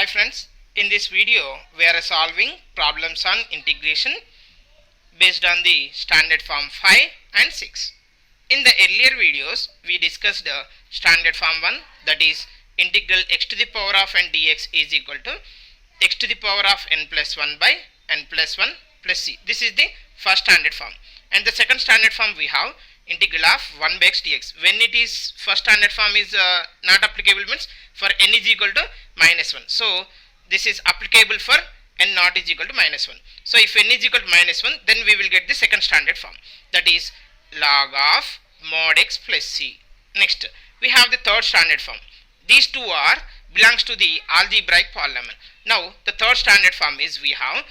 Hi friends, in this video we are solving problems on integration based on the standard form 5 and 6. In the earlier videos we discussed the standard form 1, that is integral x to the power of n dx is equal to x to the power of n plus 1 by n plus 1 plus c. This is the first standard form. And the second standard form we have integral of 1 by x dx. When it is first standard form is not applicable, means for n is equal to minus 1. So this is applicable for n not is equal to minus 1. So if n is equal to minus 1, then we will get the second standard form, that is log of mod x plus c. Next we have the third standard form. These two are belongs to the algebraic polynomial. Now the third standard form is we have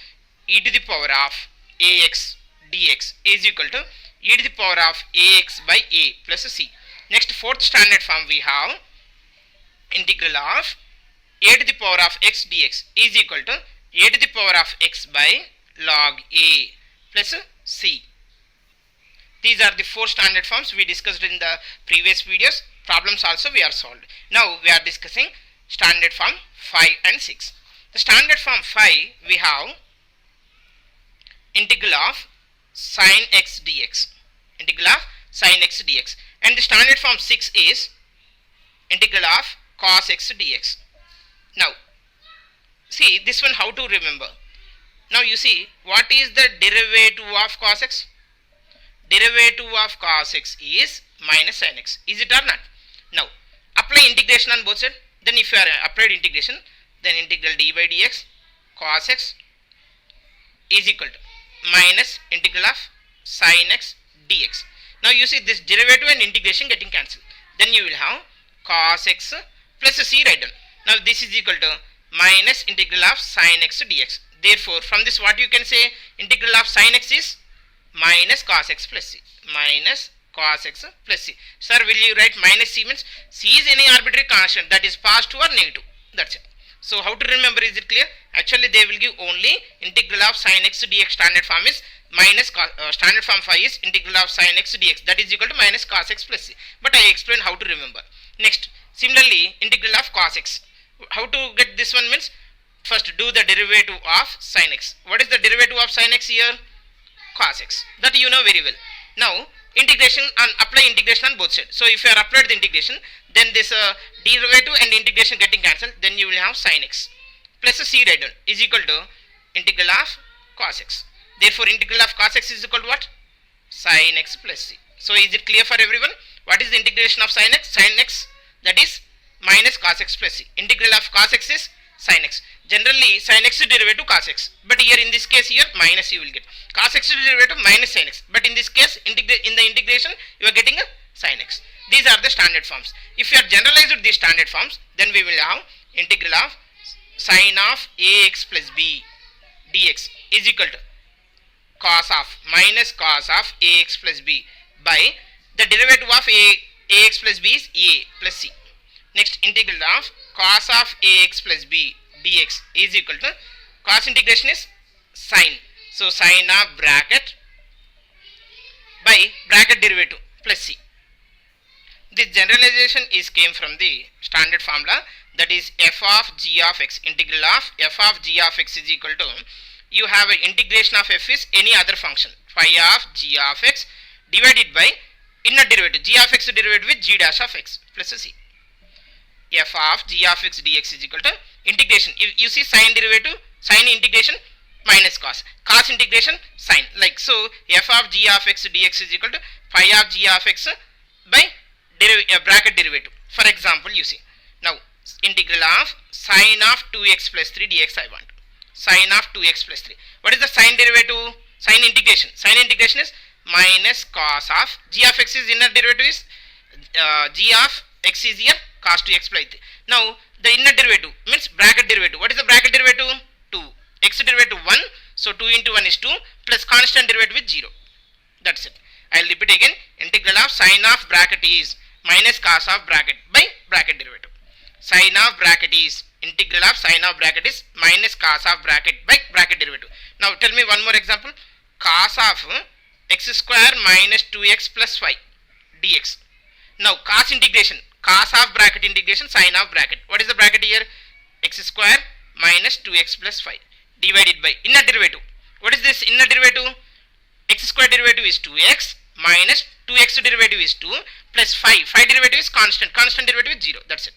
e to the power of ax dx is equal to e to the power of ax by a plus c. Next fourth standard form we have integral of a to the power of x dx is equal to a to the power of x by log a plus c. These are the four standard forms we discussed in the previous videos. Problems also we are solved. Now we are discussing standard form 5 and 6. The standard form 5 we have integral of sin x dx, integral of sin x dx, and the standard form 6 is integral of cos x dx. Now see this one, how to remember. Now you see, what is the derivative of cos x? Derivative of cos x is minus sin x, is it or not? Now apply integration on both sides. Then if you are applied integration, then integral d by dx cos x is equal to minus integral of sin x dx. Now you see this derivative and integration getting cancelled. Then you will have cos x plus c right down. Now this is equal to minus integral of sin x dx. Therefore from this what you can say, integral of sin x is minus cos x plus c, minus cos x plus c. Sir, will you write minus c? Means c is any arbitrary constant, that is positive or negative, that's it. So how to remember, is it clear? Actually they will give only integral of sin x dx. Standard form is minus standard form 5 is integral of sin x dx, that is equal to minus cos x plus c. But I explained how to remember. Next, similarly integral of cos x. How to get this one? Means first do the derivative of sin x. What is the derivative of sin x here? Cos x. That you know very well. Now integration and apply integration on both sides. So if you are applied the integration, then this derivative and integration getting cancelled, then you will have sin x plus c right down is equal to integral of cos x. Therefore integral of cos x is equal to what? Sin x plus c. So is it clear for everyone? What is the integration of sin x? Sin x, that is minus cos x plus c. Integral of cos x is sin x. Generally sin x is derivative cos x, but here in this case here minus you will get. Cos x is derivative minus sin x, but in this case in the integration you are getting a sin x. These are the standard forms. If you are generalized these standard forms, then we will have integral of sin of ax plus b dx is equal to cos of minus cos of ax plus b by the derivative of ax plus b is a plus c. Next, integral of cos of ax plus b dx is equal to cos integration is sin. So sin of bracket by bracket derivative plus c. This generalization is came from the standard formula, that is f of g of x. Integral of f of g of x is equal to, you have an integration of f is any other function, phi of g of x divided by inner derivative g of x derivative with g dash of x plus c. F of g of x dx is equal to integration. You see sin derivative, sin integration minus cos, cos integration sin, like so. F of g of x dx is equal to phi of g of x by bracket derivative. For example, you see now integral of sin of 2x plus 3 dx I want. Sin of 2x plus 3. What is the sin derivative? Sin integration. Sin integration is minus cos of g of x is inner derivative is g of x is here cos 2x plus 3. Now the inner derivative means bracket derivative. What is the bracket derivative? 2. X derivative 1. So 2 into 1 is 2 plus constant derivative is 0. That's it. I will repeat again. Integral of sin of bracket is minus cos of bracket by bracket derivative. Sin of bracket is integral of sin of bracket is minus cos of bracket by bracket derivative. Now tell me one more example. Cos of x square minus 2x plus 5 dx. Now cos integration, cos of bracket integration sin of bracket. What is the bracket here? X square minus 2x plus 5 divided by inner derivative. What is this inner derivative? X square derivative is 2x minus 2x derivative is 2 plus 5. 5 derivative is constant. Constant derivative is 0. That's it.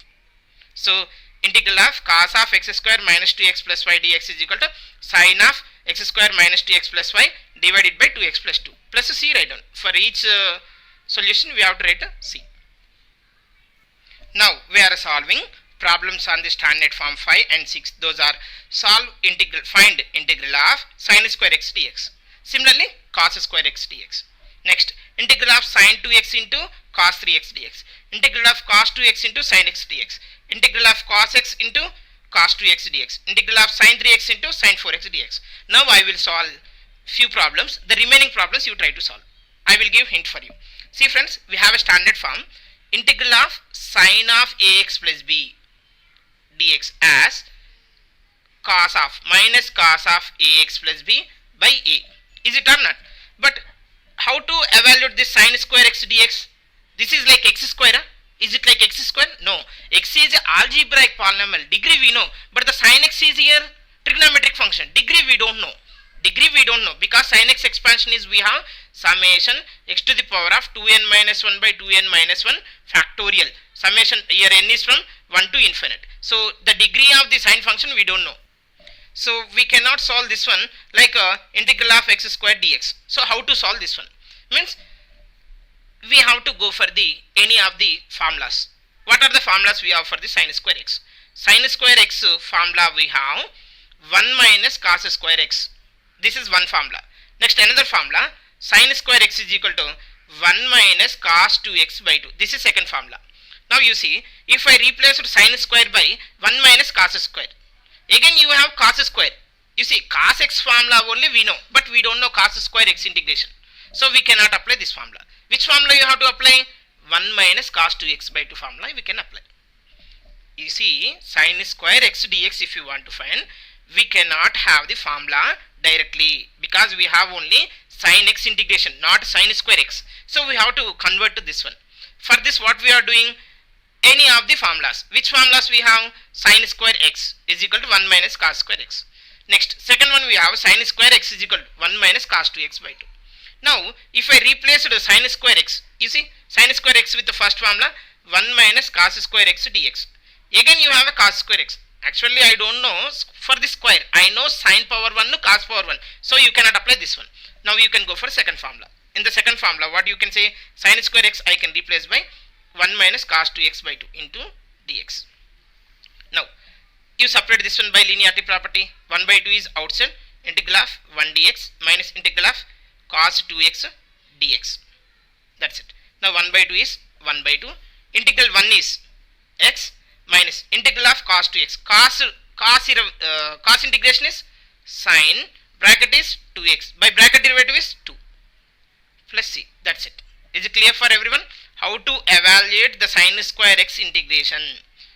So integral of cos of x square minus 2x plus 5 dx is equal to sin of x square minus 2x plus 5 divided by 2x plus 2 plus c write down. For each solution we have to write c. Now we are solving problems on the standard form 5 and 6. Those are find integral of sin square x dx. Similarly cos square x dx. Next, integral of sin 2x into cos 3x dx. Integral of cos 2x into sin x dx. Integral of cos x into cos 2x dx. Integral of sin 3x into sin 4x dx. Now I will solve few problems. The remaining problems you try to solve. I will give hint for you. See friends, we have a standard form. Integral of sin of ax plus b dx as cos of minus cos of ax plus b by a. Is it or not? But how to evaluate this sin square x dx? This is like x square. Is it like x square? No. X is algebraic polynomial. Degree we know. But the sin x is here trigonometric function. Degree we don't know. Degree we don't know. Because sin x expansion is we have summation x to the power of 2n minus 1 by 2n minus 1 factorial. Summation here n is from 1 to infinite. So the degree of the sin function we don't know. So we cannot solve this one like integral of x square dx. So how to solve this one? Means we have to go for the any of the formulas. What are the formulas we have for the sin square x? Sin square x formula we have 1 minus cos square x. This is one formula. Next another formula, sin square x is equal to 1 minus cos 2x by 2. This is second formula. Now you see, if I replace sin square by 1 minus cos square, again you have cos square. You see, cos x formula only we know, but we don't know cos square x integration. So we cannot apply this formula. Which formula you have to apply? 1 minus cos 2x by 2 formula we can apply. You see, sin square x dx if you want to find, we cannot have the formula directly because we have only sin x integration, not sin square x. So we have to convert to this one. For this what we are doing? Any of the formulas. Which formulas we have? Sin square x is equal to 1 minus cos square x. Next, second one we have sin square x is equal to 1 minus cos 2x by 2. Now, if I replace the sin square x, you see, sin square x with the first formula, 1 minus cos square x dx. Again you have a cos square x. Actually I don't know for the square. I know sin power 1 to cos power 1. So you cannot apply this one. Now you can go for second formula. In the second formula, what you can say? Sin square x I can replace by 1 minus cos 2x by 2 into dx. Now, you separate this one by linearity property. 1 by 2 is outside. Integral of 1 dx minus integral of cos 2x dx. That's it. Now 1 by 2 is 1 by 2. Integral 1 is x minus integral of cos 2x. Cos integration is sin, bracket is 2x. By bracket derivative is 2 plus c. That's it. Is it clear for everyone? How to evaluate the sin square x integration?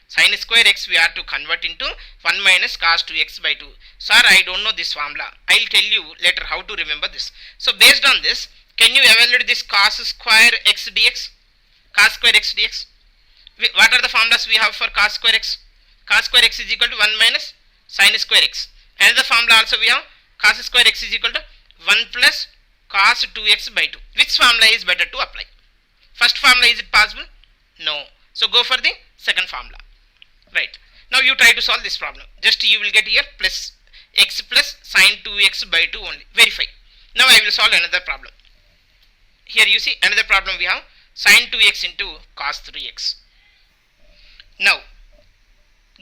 Sin square x we are to convert into 1 minus cos 2x by 2. Sir, I don't know this formula. I will tell you later how to remember this. So based on this, can you evaluate this cos square x dx? Cos square x dx. What are the formulas we have for cos square x? Cos square x is equal to 1 minus sin square x. Another formula also we have cos square x is equal to 1 plus cos 2x by 2. Which formula is better to apply? First formula, is it possible? No. So go for the second formula. Right. Now you try to solve this problem. Just you will get here plus x plus sin 2x by 2 only. Verify. Now I will solve another problem. Here you see another problem we have sin 2x into cos 3x. Now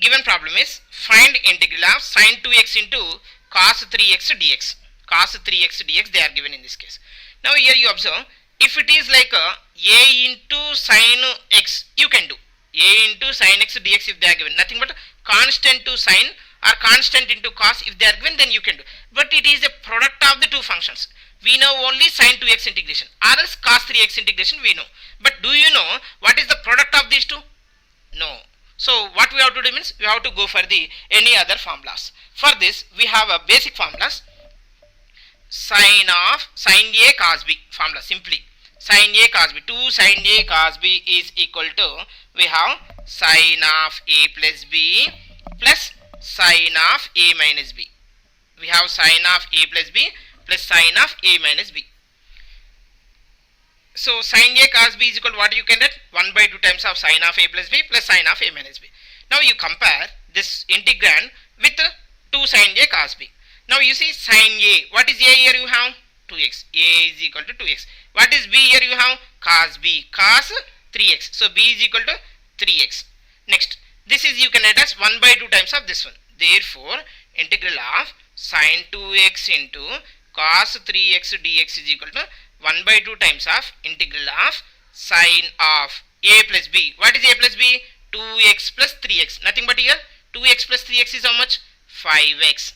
given problem is find integral of sin 2x into cos 3x dx. Cos 3x dx they are given in this case. Now here you observe, if it is like a into sin x, you can do a into sin x dx if they are given. Nothing but constant to sin or constant into cos if they are given, then you can do. But it is a product of the two functions. We know only sin 2x integration or else cos 3x integration we know. But do you know what is the product of these two? No. So what we have to do means we have to go for the any other formulas. For this we have a basic formulas. Sin a cos b formula simply. Sin a cos b. 2 sin a cos b is equal to, we have sin of a plus b plus sin sine of a minus b. We have sine of a plus b plus sine of a minus b. So sine a cos b is equal to what you can get? 1 by 2 times of sine of a plus b plus sine of a minus b. Now you compare this integrand with 2 sine a cos b. Now you see sine a. What is a here you have? 2x. A is equal to 2x. What is b here you have? Cos b. Cos 3x. So b is equal to 3x. Next, this is you can write as 1 by 2 times of this one. Therefore, integral of sine 2x into cos 3x dx is equal to 1 by 2 times of integral of sine of a plus b. What is a plus b? 2x plus 3x. Nothing but here 2x plus 3x is how much? 5x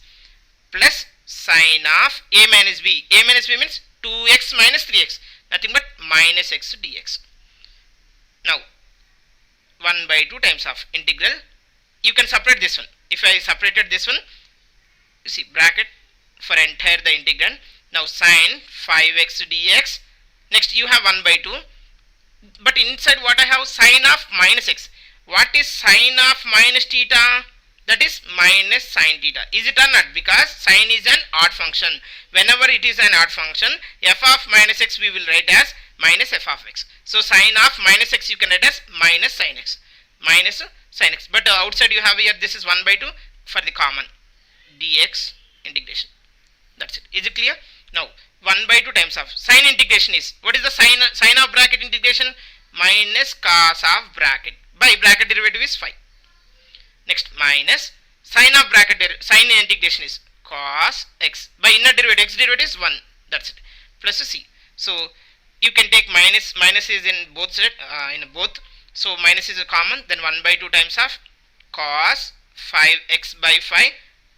plus sine of a minus b. A minus b means 2x minus 3x. Nothing but minus x dx. Now 1 by 2 times of integral. You can separate this one. If I separated this one, you see bracket for entire the integrand. Now sine 5x dx. Next you have 1 by 2. But inside what I have? Sine of minus x. What is sine of minus theta? That is minus sine theta. Is it or not? Because sine is an odd function. Whenever it is an odd function, f of minus x we will write as minus f of x. So sine of minus x you can write as minus sine x. Minus sine x. But outside you have here this is 1 by 2 for the common dx integration. That's it. Is it clear? Now 1 by 2 times of sine integration is, what is the sine of bracket integration? Minus cos of bracket. By bracket derivative is 5. Next minus sine of bracket sine integration is cos x. By inner derivative x derivative is 1. That's it. Plus c. So you can take minus. Minus is in both side, in both. So minus is a common. Then 1 by 2 times of cos 5x by 5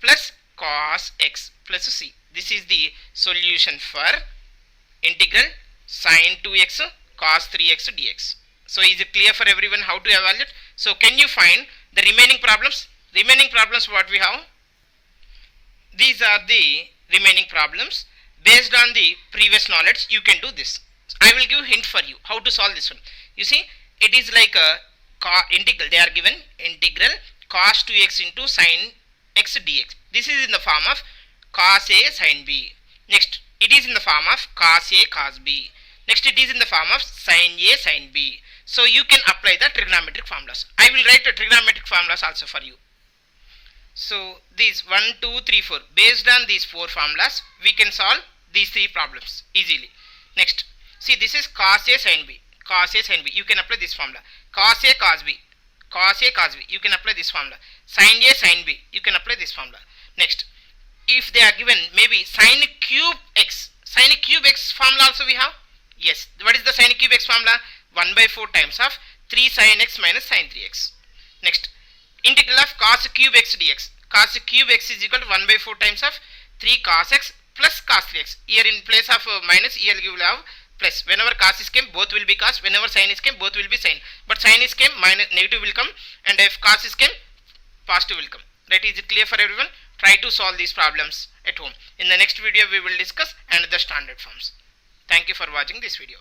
plus cos x plus c. This is the solution for integral sine 2x cos 3x dx. So is it clear for everyone how to evaluate? So can you find the remaining problems? Remaining problems what we have? These are the remaining problems. Based on the previous knowledge, you can do this. I will give hint for you how to solve this one. You see, it is like a integral. They are given integral cos 2x into sine x dx. This is in the form of cos a sine b. Next, it is in the form of cos a cos b. Next, it is in the form of sine a sine b. So you can apply the trigonometric formulas. I will write the trigonometric formulas also for you. So these 1, 2, 3, 4. Based on these 4 formulas, we can solve these 3 problems easily. Next, see this is cos a sine b. Cos a sine b. You can apply this formula. Cos a cos b. Cos a cos b. You can apply this formula. Sine a sine b. You can apply this formula. Next, if they are given maybe sine cube x. Sine cube x formula also we have. Yes. What is the sine cube x formula? 1 by 4 times of 3 sine x minus sine 3x. Next, integral of cos cube x dx. Cos cube x is equal to 1 by 4 times of 3 cos x plus cos 3x. Here in place of minus, here you will have plus. Whenever cos is came, both will be cos. Whenever sine is came, both will be sine. But sine is came, minus negative will come. And if cos is came, positive will come. Right? Is it clear for everyone? Try to solve these problems at home. In the next video, we will discuss another standard forms. Thank you for watching this video.